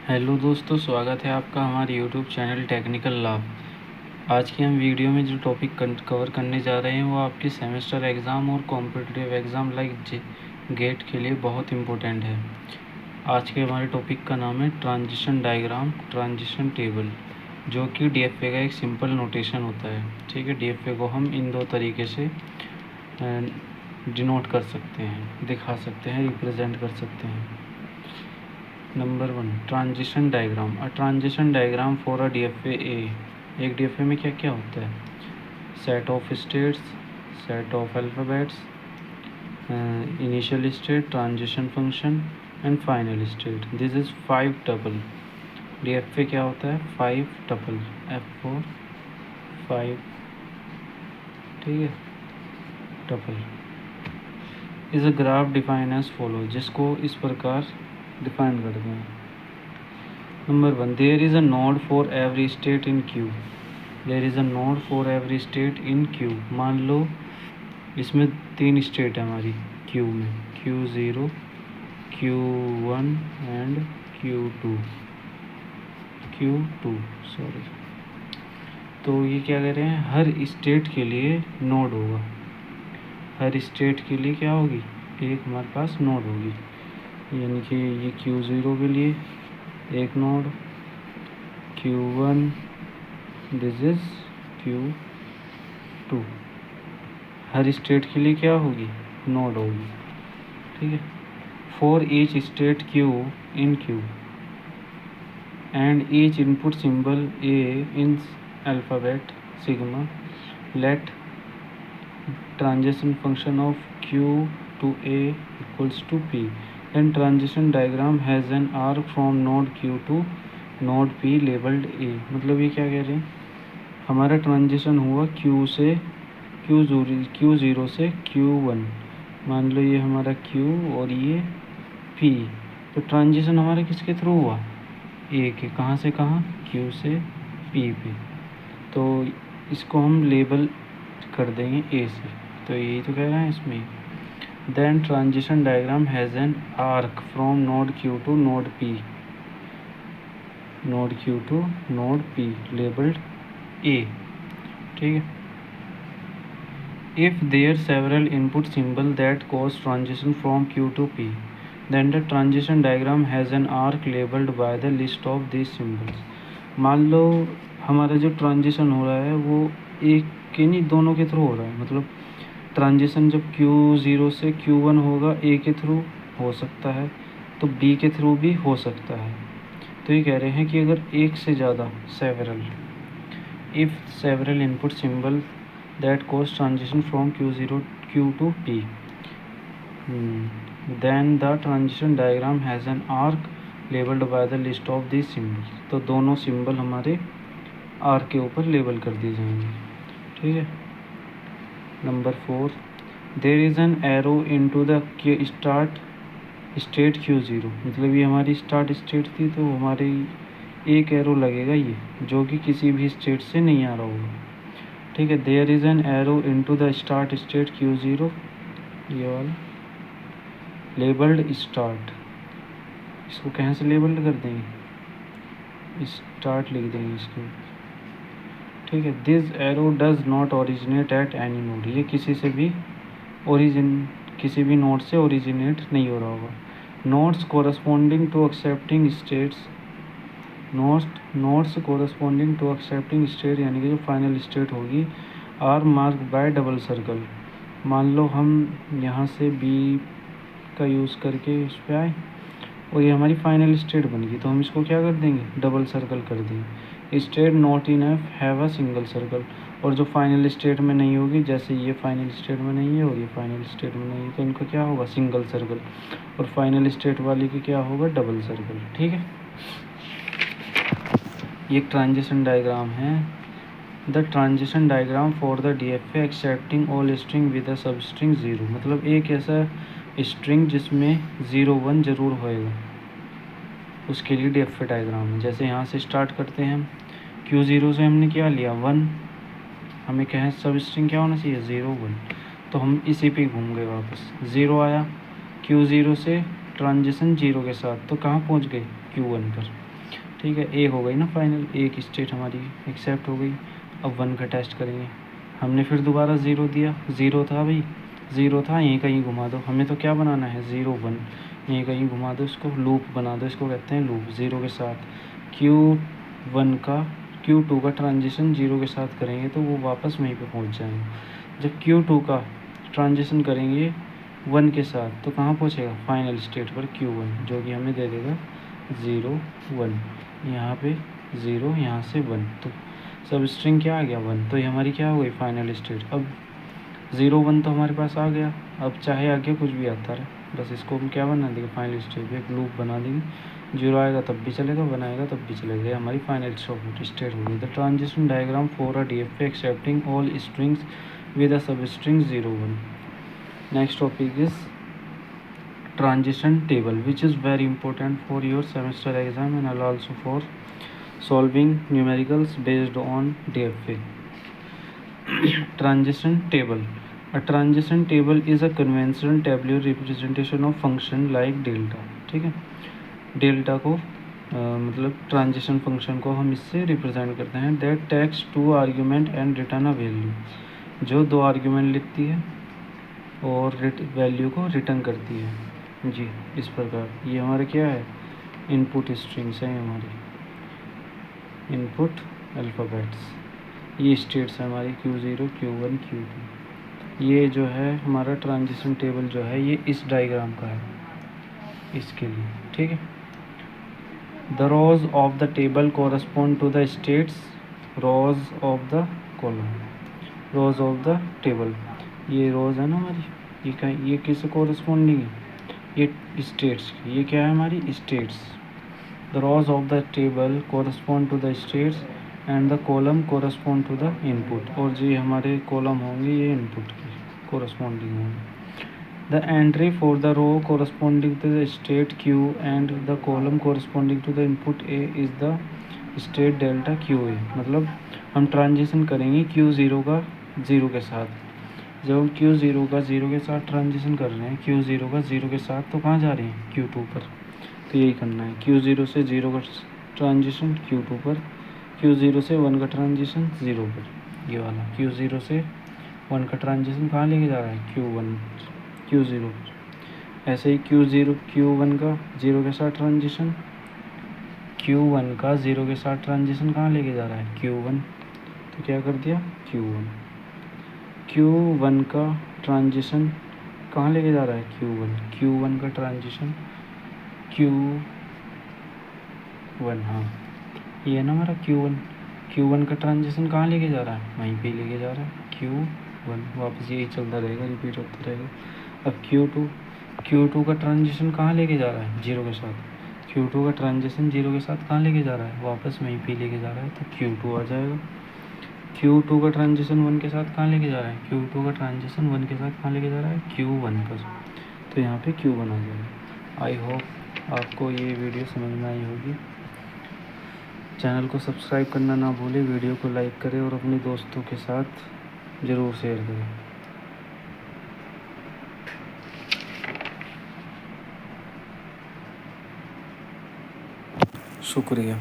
Hello दोस्तों, स्वागत है आपका हमारे यूट्यूब चैनल टेक्निकल लाभ। आज की हम वीडियो में जो टॉपिक कवर करने जा रहे हैं वो आपके सेमेस्टर एग्ज़ाम और कॉम्पिटिटिव एग्ज़ाम लाइक गेट के लिए बहुत इम्पोर्टेंट है। आज के हमारे टॉपिक का नाम है ट्रांजिशन डायग्राम, ट्रांजिशन टेबल, जो कि डीएफए का एक सिंपल नोटेशन होता है। ठीक है, डीएफए को हम इन दो तरीके से डिनोट कर सकते हैं, दिखा सकते हैं, रिप्रेजेंट कर सकते हैं। Number 1, transition diagram. A transition diagram for a DFA A. एक डीएफए में क्या क्या होता है? Set of states, set of alphabets, initial state, transition function and final state. This is 5 tuple. DFA क्या होता है? 5 टपल, F4 5, ठीक है, tuple is a graph define as follow, जिसको इस प्रकार डिफाइन करते हैं। Number 1, there is a node for every state in Q. There is a node for every state in Q. मान लो इसमें 3 स्टेट है हमारी क्यू में, Q0, Q1 and Q2 sorry. तो ये क्या कह रहे हैं? हर स्टेट के लिए नोड होगा। हर स्टेट के लिए क्या होगी? एक हमारे पास नोड होगी। यानी कि ये Q0 के लिए एक node, Q1, this is Q2। हर स्टेट के लिए क्या होगी? नोड होगी। ठीक है। For each state Q in Q and each input symbol A in alphabet sigma, let transition function of Q to A equals to P, then transition diagram has an arc from node Q to node P labeled A। मतलब ये क्या कह रहे हैं? हमारा transition हुआ Q से Q0 से Q1। मान लो ये हमारा Q और ये P। तो ट्रांजिशन हमारा किसके थ्रू हुआ? A के। कहाँ से कहाँ? Q से P पे। तो इसको हम लेबल कर देंगे A से। तो यही तो कह रहे हैं इसमें। Then transition diagram has an arc from node Q to node P, node Q to node P लेबल्ड A। ठीक है। If there are several input symbol that cause transition from Q to P, then the transition diagram has an arc labeled by the list of these symbols। मान लो हमारा जो transition हो रहा है वो एक के नहीं, दोनों के थ्रू हो रहा है। मतलब ट्रांजिशन जब Q0 से Q1 होगा A के थ्रू हो सकता है, तो B के थ्रू भी हो सकता है। तो ये कह रहे हैं कि अगर एक से ज़्यादा if several input symbol that cause transition from Q to P, then the transition diagram has an arc labeled by the list of these symbols। तो दोनों सिंबल हमारे आर्क के ऊपर लेबल कर दिए जाएंगे। ठीक है। Number 4, there is an arrow into the start state Q0। मतलब ये हमारी स्टार्ट स्टेट थी, तो हमारी एक एरो लगेगा ये, जो कि किसी भी स्टेट से नहीं आ रहा होगा। ठीक है। There is an arrow into the start state Q0, ये वाला लेबल्ड स्टार्ट। इसको कहाँ से लेबल्ड कर देंगे? स्टार्ट लिख देंगे इसको। ठीक है। This arrow does not originate at any node. ये किसी भी नोड से ओरिजिनेट नहीं हो रहा होगा। Nodes corresponding to accepting states, nodes corresponding to accepting state, यानी कि जो फाइनल स्टेट होगी, are mark by double circle. मान लो हम यहाँ से B का यूज़ करके इस पर आए और ये हमारी फाइनल स्टेट बन गई, तो हम इसको क्या कर देंगे? डबल सर्कल कर देंगे। State not in F have a single circle. और जो फाइनल स्टेट में नहीं होगी, जैसे ये फाइनल स्टेट में नहीं है और ये फाइनल स्टेट में नहीं है, तो इनका क्या होगा? Single circle. और फाइनल स्टेट वाली की क्या होगा? Double circle. ठीक है। ये ट्रांजिशन डायग्राम है। The transition diagram for the DFA accepting all string with a सब स्ट्रिंग 0। मतलब एक ऐसा स्ट्रिंग जिसमें 0 1 ज़रूर होएगा, उसके लिए DFA डायग्राम है। जैसे यहाँ से स्टार्ट करते हैं हम, Q0 से हमने क्या लिया? 1। हमें क्या है? सब स्ट्रिंग क्या होना चाहिए? 0 1। तो हम इसी पे घूम गए वापस। 0 आया Q0 से, ट्रांजिशन 0 के साथ, तो कहाँ पहुँच गए? Q1 पर। ठीक है, एक हो गई ना फाइनल, एक स्टेट हमारी एक्सेप्ट हो गई। अब 1 का टेस्ट करेंगे। हमने फिर दोबारा 0 दिया, 0 था भाई, 0 था, यहीं कहीं घुमा दो। हमें तो क्या बनाना है, 0 1, यहीं कहीं घुमा दो, इसको लूप बना दो, इसको कहते हैं लूप। 0 के साथ Q1 का Q2 का ट्रांजिशन 0 के साथ करेंगे तो वो वापस वहीं पे पहुंच जाएंगे। जब Q2 का ट्रांजिशन करेंगे 1 के साथ तो कहाँ पहुंचेगा, फाइनल स्टेट पर Q1, जो कि हमें दे देगा 0 1। यहाँ पे 0, यहाँ से 1, तो सब स्ट्रिंग क्या आ गया, 1। तो ये हमारी क्या हो गई फाइनल स्टेट। अब 0 1 तो हमारे पास आ गया, अब चाहे आगे कुछ भी आता रहे, बस इसको हम क्या बना देंगे, फाइनल स्टेट एक लूप बना देंगे। 0 आएगा तब भी चलेगा, 1 आएगा तब भी चलेगा, ये हमारी फाइनल स्टेट हो गई। The transition diagram for a DFA accepting all strings with a सब string 0 1। Next topic is transition table, which is very important for your semester exam and also for solving numericals based on DFA. Transition table. A transition table is a conventional tabular representation of function like delta. ठीक है, delta को मतलब transition function को हम इससे represent करते हैं। That takes 2 argument and return a value, जो 2 आर्ग्यूमेंट लिखती है और वैल्यू को रिटर्न करती है जी, इस प्रकार। ये हमारे क्या है, इनपुट स्ट्रिंग्स हैं हमारी, इनपुट अल्फ़ाबेट्स। ये स्टेट्स है हमारी Q0 Q1 Q2। ये जो है हमारा ट्रांजिशन टेबल जो है ये इस डायग्राम का है, इसके लिए। ठीक है, the rows of the table correspond to the states, rows of the column, rows of the table. ये रोज है ना हमारी, ये किससे कोरस्पॉन्डिंग है, ये स्टेट्स की। ये क्या है हमारी states. The rows of the table correspond to the states and the column correspond to the input, और जो हमारे कॉलम होंगे ये इनपुट के कोरस्पॉन्डिंग होंगे। The entry for the row corresponding to the state Q and the column corresponding to the input A is the state delta QA। मतलब हम transition करेंगे Q0 का 0 के साथ। जब हम Q0 का 0 के साथ ट्रांजिशन कर रहे हैं, Q0 का 0 के साथ, तो कहाँ जा रहे हैं, Q2 पर। तो यही करना है, Q0 से 0 का ट्रांजिशन Q2 पर, Q0 से 1 का ट्रांजिशन 0 पर। ये वाला Q0 से 1 का ट्रांजिशन कहाँ लेके जा रहा है, Q0 पर। ऐसे ही Q1 का 0 के साथ ट्रांजिशन, Q1 का 0 के साथ ट्रांजिशन कहाँ लेके जा रहा है, Q1। तो क्या कर दिया, Q1 का ट्रांजिशन कहाँ लेके जा रहा है, Q1 का ट्रांजिशन Q1, हाँ ये है ना हमारा Q1 का ट्रांजिशन कहाँ लेके जा रहा है, वहीं पे लेके जा रहा है Q1, वापस यही चलता रहेगा, रिपीट होता रहेगा। अब Q2 का ट्रांजिशन कहाँ लेके जा रहा है, 0 के साथ। Q2 का ट्रांजिशन 0 के साथ कहाँ लेके जा रहा है, वापस वहीं पे लेके जा रहा है, तो Q2 आ जाएगा। Q2 का ट्रांजिशन 1 के साथ कहाँ लेके जा रहा है, Q2 का ट्रांजिशन 1 के साथ कहाँ लेके जा रहा है, Q1 पर। तो यहाँ पे Q1 आ जाएगा। आई होप आपको ये वीडियो समझ में आई होगी। चैनल को सब्सक्राइब करना ना भूलें, वीडियो को लाइक करें और अपने दोस्तों के साथ ज़रूर शेयर करें। शुक्रिया।